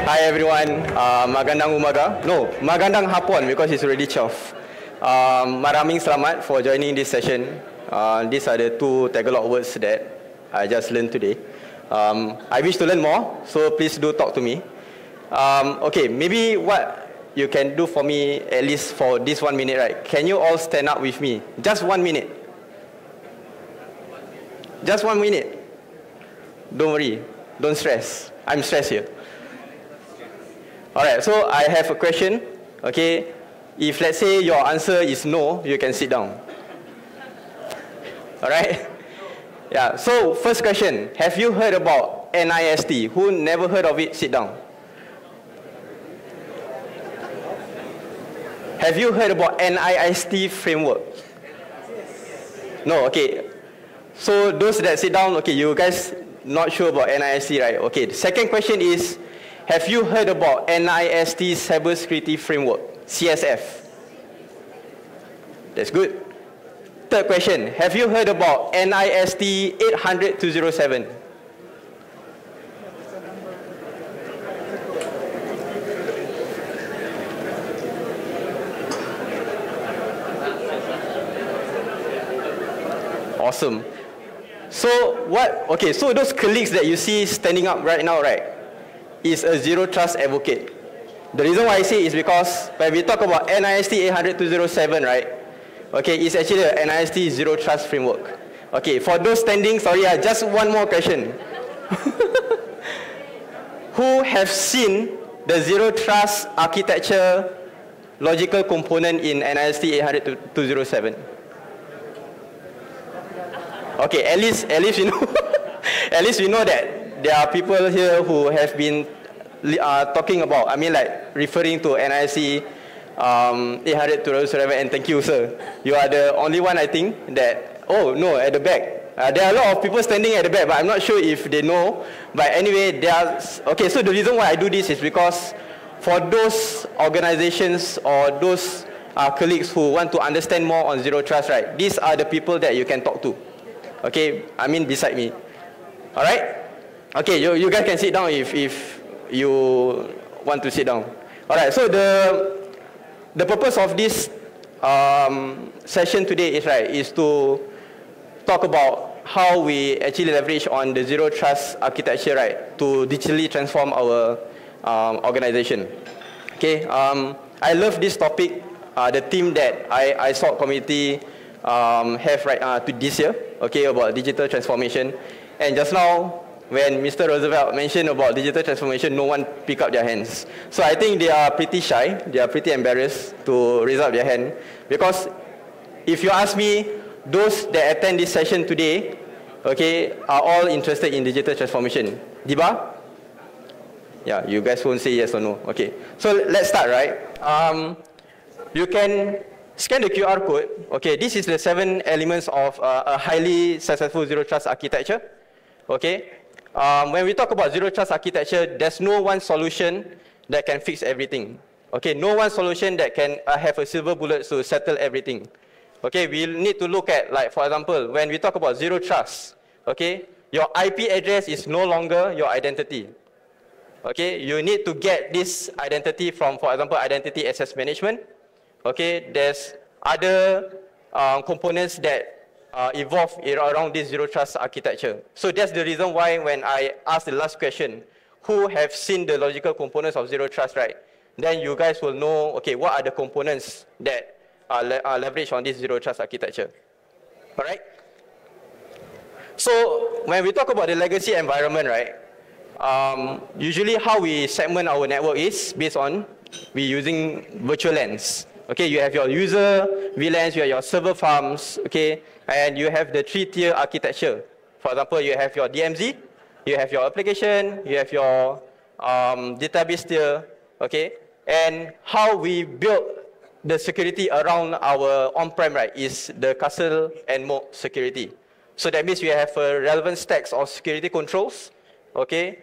Hi everyone, magandang umaga. No, magandang hapon because it's already 12. Maraming selamat for joining this session. These are the two Tagalog words that I just learned today. I wish to learn more, so please do talk to me. Okay, maybe what you can do for me, at least for this 1 minute, right? Can you all stand up with me? Just 1 minute. Just 1 minute. Don't worry, don't stress. I'm stressed here. Alright, so I have a question. Okay, if let's say your answer is no, you can sit down. Alright? Yeah, so first question. Have you heard about NIST? Who never heard of it, sit down. Have you heard about NIST framework? No, okay. So those that sit down, okay, you guys not sure about NIST, right? Okay, the second question is, have you heard about NIST Cybersecurity Framework, CSF? That's good. Third question, have you heard about NIST 800-207? Awesome. So what, okay, so those colleagues that you see standing up right now, right, is a zero trust advocate. The reason why I say is because when we talk about NIST 800-207, right, okay, it's actually a NIST zero trust framework. Okay, for those standing, sorry, just one more question. Who have seen the zero trust architecture logical component in NIST 800-207? Okay, at least you know, at least we know that there are people here who have been talking about, I mean like referring to NIST 800-207, and thank you, sir. You are the only one, I think, that, oh no, at the back. There are a lot of people standing at the back, but I'm not sure if they know. But anyway, there are, okay, so the reason why I do this is because for those organizations or those colleagues who want to understand more on zero trust, right, these are the people that you can talk to. Okay, I mean beside me. Alright? Okay, you guys can sit down if you want to sit down. Alright, so the purpose of this session today is to talk about how we actually leverage on the zero trust architecture, right, to digitally transform our organization. Okay, I love this topic. The theme that ISOG community have to this year, okay, about digital transformation. And just now, when Mr. Roosevelt mentioned about digital transformation, no one picked up their hands. So I think they are pretty shy, they are pretty embarrassed to raise up their hand. Because if you ask me, those that attend this session today, okay, are all interested in digital transformation. Diba? Yeah, you guys won't say yes or no. Okay, so let's start, right? You can scan the QR code. Okay, this is the 7 elements of a highly successful zero trust architecture. Okay, when we talk about zero trust architecture, there's no one solution that can fix everything. Okay, no one solution that can have a silver bullet to settle everything. Okay, we need to look at, like, for example, when we talk about zero trust, okay, your IP address is no longer your identity. Okay, you need to get this identity from, for example, identity access management. Okay, there's other components that evolve around this zero trust architecture. So that's the reason why when I asked the last question, who have seen the logical components of zero trust, right? Then you guys will know, okay, what are the components that are leveraged on this zero trust architecture. All right? So when we talk about the legacy environment, right, usually how we segment our network is based on we using virtual LANs. Okay, you have your user VLANs, you have your server farms, okay, and you have the 3-tier architecture. For example, you have your DMZ, you have your application, you have your database tier, okay, and how we build the security around our on-prem, right, is the castle and moat security. So that means we have relevant stacks of security controls, okay,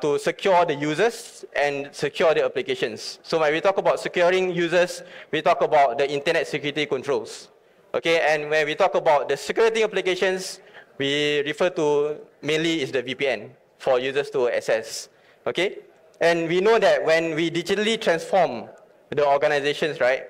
to secure the users and secure the applications. So when we talk about securing users, we talk about the internet security controls. Okay, and when we talk about the security applications, we refer to mainly is the VPN for users to access. Okay, And we know that when we digitally transform the organizations, right,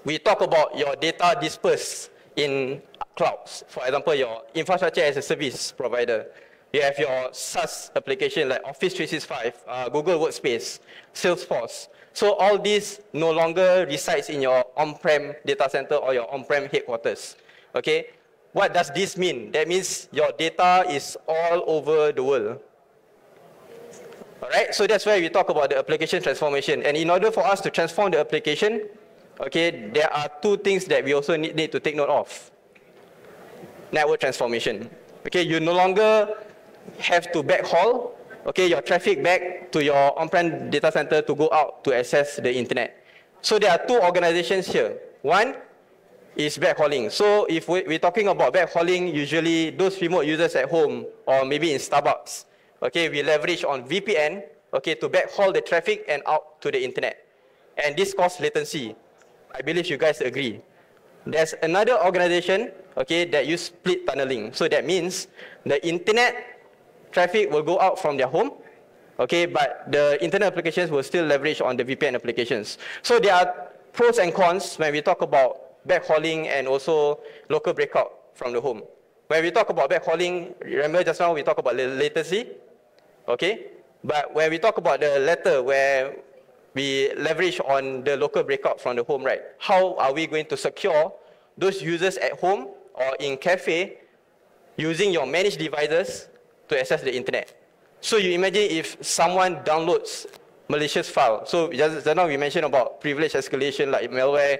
we talk about your data dispersed in clouds. For example, your infrastructure as a service provider. You have your SaaS application like Office 365, Google Workspace, Salesforce. So all this no longer resides in your on-prem data center or your on-prem headquarters. Okay? What does this mean? That means your data is all over the world. Alright, so that's why we talk about the application transformation. And in order for us to transform the application, okay, there are two things that we also need to take note of. Network transformation. Okay, you no longer have to backhaul, okay, your traffic back to your on-prem data center to go out to access the internet. So there are two organizations here. One is backhauling. So if we're talking about backhauling, usually those remote users at home or maybe in Starbucks, okay, we leverage on VPN, okay, to backhaul the traffic and out to the internet. And this causes latency. I believe you guys agree. There's another organization, okay, that use split tunneling. So that means the internet traffic will go out from their home, okay, but the internet applications will still leverage on the VPN applications. So there are pros and cons when we talk about backhauling and also local breakout from the home. When we talk about backhauling, remember just now we talked about the latency, okay? But when we talk about the latter, where we leverage on the local breakout from the home, right? How are we going to secure those users at home or in cafe using your managed devices to access the internet? So you imagine if someone downloads malicious file. So just now we mentioned about privilege escalation, like malware,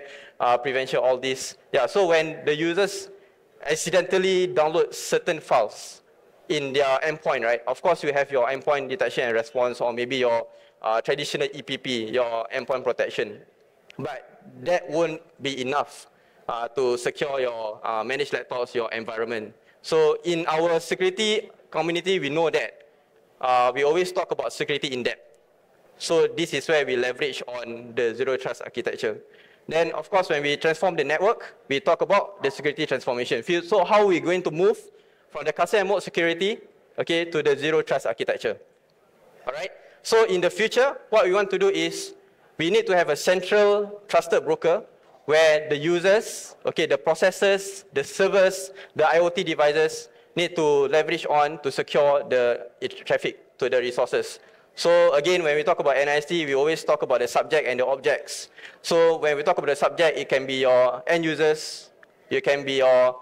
prevention, all this. Yeah, so when the users accidentally download certain files in their endpoint, right? Of course, you have your endpoint detection and response, or maybe your traditional EPP, your endpoint protection. But that won't be enough to secure your managed laptops, your environment. So in our security community, we know that we always talk about security in depth. So this is where we leverage on the zero trust architecture. Then, of course, when we transform the network, we talk about the security transformation. So how are we going to move from the custom and mode security, okay, to the zero trust architecture? All right. So in the future, what we want to do is we need to have a central trusted broker where the users, okay, the processors, the servers, the IoT devices need to leverage on to secure the traffic to the resources. So again, when we talk about NIST, we always talk about the subject and the objects. So when we talk about the subject, it can be your end users, it can be your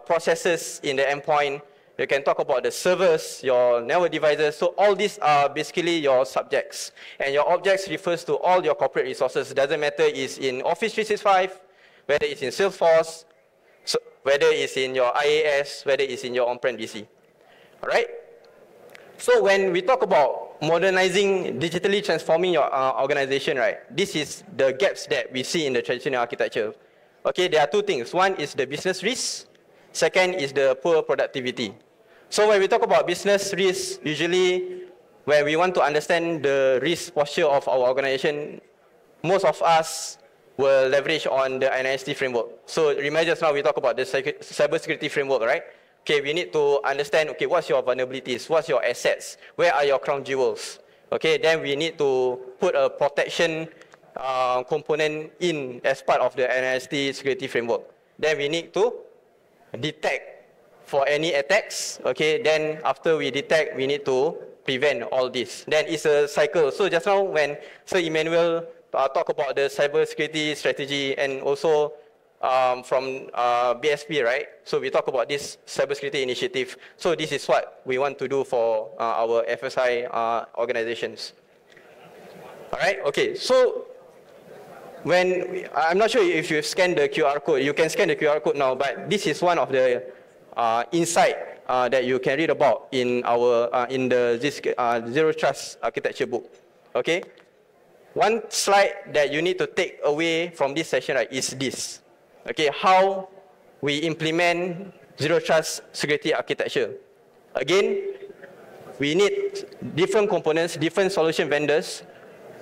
processors in the endpoint, you can talk about the servers, your network devices. So all these are basically your subjects. And your objects refers to all your corporate resources. It doesn't matter it's in Office 365, whether it's in Salesforce, so whether it's in your IaaS, whether it's in your on-prem DC. All right? So when we talk about modernizing, digitally transforming your organization, right, this is the gaps that we see in the traditional architecture. Okay, there are two things. One is the business risk. Second is the poor productivity. So when we talk about business risk, usually when we want to understand the risk posture of our organization, most of us will leverage on the NIST framework. So remember just now we talk about the cybersecurity framework, right? Okay, we need to understand, okay, what's your vulnerabilities, what's your assets, where are your crown jewels? Okay, then we need to put a protection component in as part of the NIST security framework. Then we need to detect for any attacks, okay, then after we detect, we need to prevent all this. Then it's a cycle. So just now when Sir Emmanuel talked about the cybersecurity strategy and also from BSP, right? So we talk about this cybersecurity initiative. So this is what we want to do for our FSI organizations. All right, okay, so when, I'm not sure if you've scanned the QR code, you can scan the QR code now, but this is one of the insight that you can read about in our in the Zero Trust Architecture book. Okay, one slide that you need to take away from this session, right, is this. Okay, how we implement Zero Trust Security Architecture. Again, we need different components, different solution vendors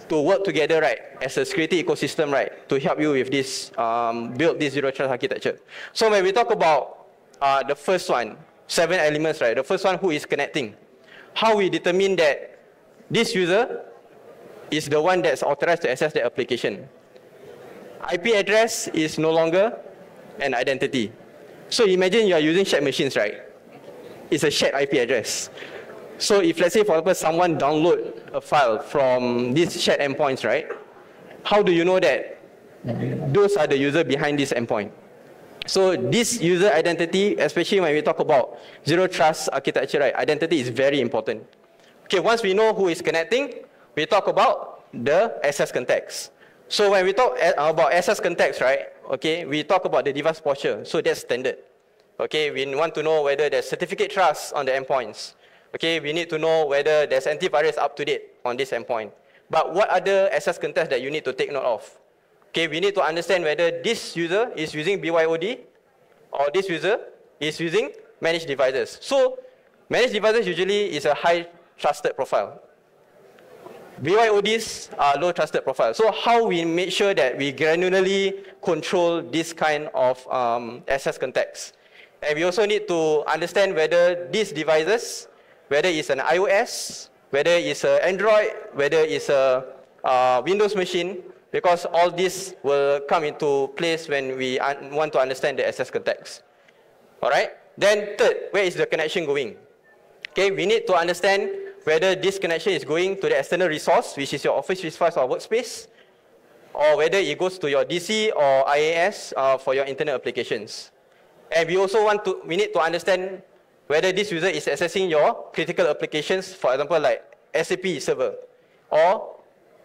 to work together, right, as a security ecosystem, right, to help you with this, build this Zero Trust Architecture. So when we talk about the first one, 7 elements, right, the first one, who is connecting? How we determine that this user is the one that's authorized to access the application. IP address is no longer an identity. So imagine you are using shared machines, right? It's a shared IP address. So if, let's say, for example, someone download a file from these shared endpoints, right? How do you know that those are the user behind this endpoint? So this user identity, especially when we talk about zero trust architecture, right? Identity is very important. Okay, once we know who is connecting, we talk about the access context. So when we talk about access context, right? Okay, we talk about the device posture. So that's standard. Okay, we want to know whether there's certificate trust on the endpoints. Okay, we need to know whether there's antivirus up to date on this endpoint. But what other access context that you need to take note of? Okay, we need to understand whether this user is using BYOD or this user is using managed devices. So managed devices usually is a high trusted profile. BYODs are low trusted profile. So how we make sure that we granularly control this kind of access context. And we also need to understand whether these devices, whether it's an iOS, whether it's an Android, whether it's a Windows machine, because all this will come into place when we want to understand the access context. All right? Then third, where is the connection going? Okay, we need to understand whether this connection is going to the external resource, which is your Office 365 or workspace, or whether it goes to your DC or IaaS for your internal applications. And we also we need to understand whether this user is accessing your critical applications, for example, like SAP server, or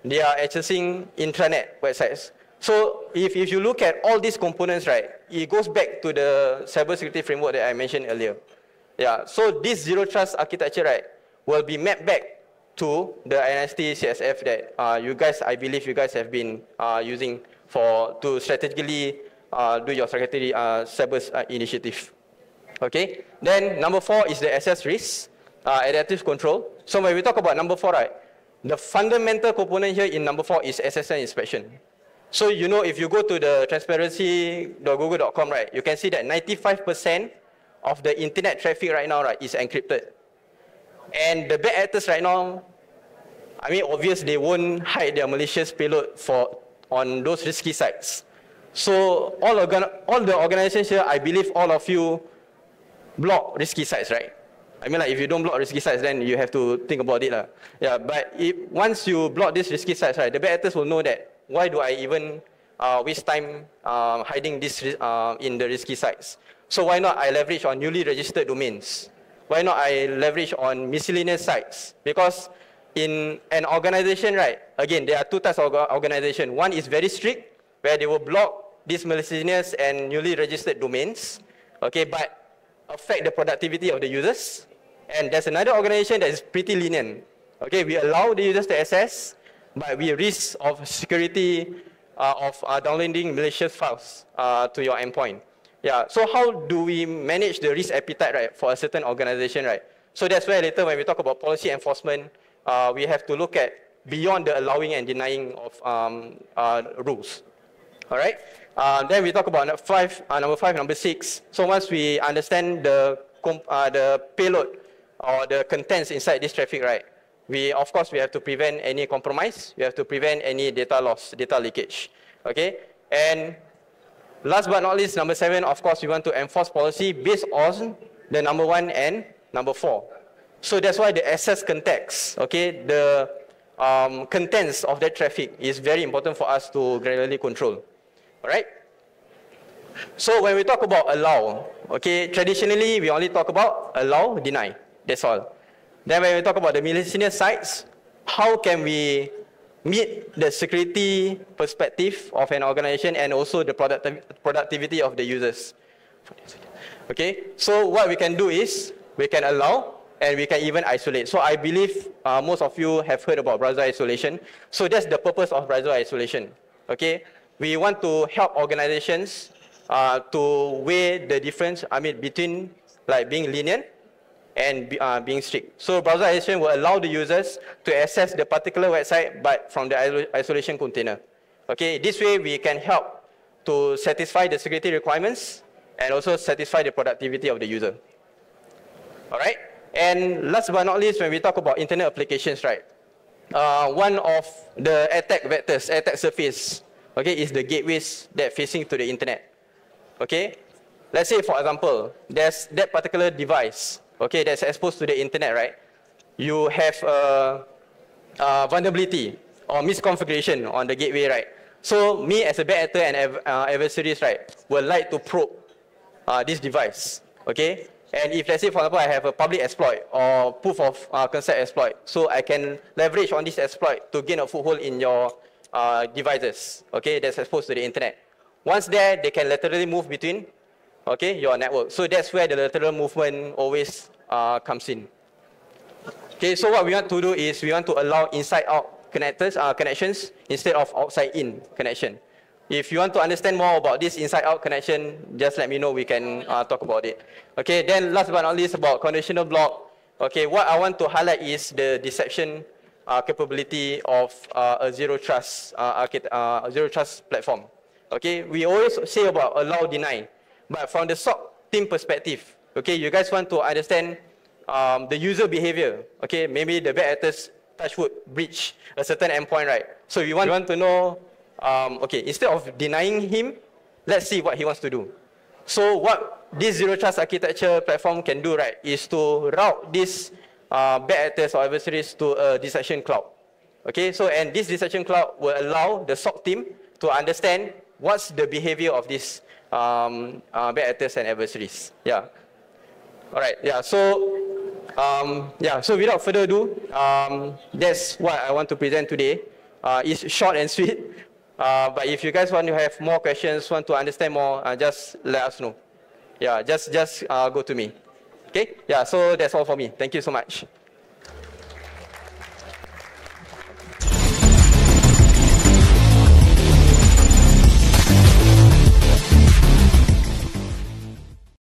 they are accessing intranet websites. So if you look at all these components, right, it goes back to the cybersecurity framework that I mentioned earlier. Yeah, so this zero trust architecture, right, will be mapped back to the NIST CSF that I believe you guys have been using to strategically do your cyber initiative. Okay, then number 4 is the access risk, adaptive control. So when we talk about number 4, right, the fundamental component here in number 4 is SSL inspection. So you know, if you go to the transparency.google.com, right, you can see that 95% of the internet traffic right now, right, is encrypted. And the bad actors right now, I mean, obviously they won't hide their malicious payload on those risky sites. So all the organizations here, I believe all of you block risky sites, right? I mean, like, if you don't block risky sites, then you have to think about it. Yeah, but once you block these risky sites, right, the bad actors will know that, why do I even waste time hiding this in the risky sites? So why not I leverage on newly registered domains? Why not I leverage on miscellaneous sites? Because in an organization, right, again, there are two types of organization. One is very strict, where they will block these miscellaneous and newly registered domains, okay, but affect the productivity of the users. And there's another organization that is pretty lenient. Okay, we allow the users to access, but we risk of security of downloading malicious files to your endpoint. Yeah, so how do we manage the risk appetite, right, for a certain organization, right? So that's where later when we talk about policy enforcement, we have to look at beyond the allowing and denying of rules. All right. Then we talk about number 5, number 6. So once we understand the payload or the contents inside this traffic, right, of course we have to prevent any compromise. We have to prevent any data loss, data leakage. Okay. And last but not least, number 7, of course, we want to enforce policy based on the number 1 and number 4. So that's why the access context, okay, the contents of that traffic is very important for us to granularly control. All right. So when we talk about allow, okay, traditionally we only talk about allow, deny. That's all. Then when we talk about the miscellaneous sites, how can we meet the security perspective of an organization and also the productivity of the users? Okay. So what we can do is we can allow and we can even isolate. So I believe most of you have heard about browser isolation. So that's the purpose of browser isolation. Okay. We want to help organizations to weigh the difference, between like being lenient and being strict. So browser isolation will allow the users to access the particular website, but from the isolation container. Okay, this way we can help to satisfy the security requirements and also satisfy the productivity of the user. All right. And last but not least, when we talk about internet applications, right, one of the attack vectors, attack surface, okay, is the gateways that facing to the internet. Okay, let's say for example, there's that particular device, okay, that's exposed to the internet, right? You have a vulnerability or misconfiguration on the gateway, right? So me as a bad actor and adversaries, right, will like to probe this device, okay? And if let's say for example I have a public exploit or proof of concept exploit, so I can leverage on this exploit to gain a foothold in your devices, okay, that's exposed to the internet. Once there, they can laterally move between, okay, your network. So that's where the lateral movement always comes in. Okay, so what we want to do is we want to allow inside-out connections instead of outside-in connection. If you want to understand more about this inside-out connection, just let me know, we can talk about it. Okay, then last but not least about conditional block. Okay, what I want to highlight is the deception capability of a zero trust platform. Okay, we always say about allow, deny, but from the SOC team perspective, okay, you guys want to understand the user behavior. Okay, maybe the bad actors touchwood breach a certain endpoint, right? So we want to know, okay, instead of denying him, let's see what he wants to do. So what this zero trust architecture platform can do, right, is to route these bad actors or adversaries to a deception cloud. Okay, so and this deception cloud will allow the SOC team to understand what's the behavior of these bad actors and adversaries. Yeah. All right. Yeah. So yeah. So without further ado, that's what I want to present today. It's short and sweet. But if you guys want to have more questions, want to understand more, just let us know. Yeah. Just go to me. Okay. Yeah. So that's all for me. Thank you so much.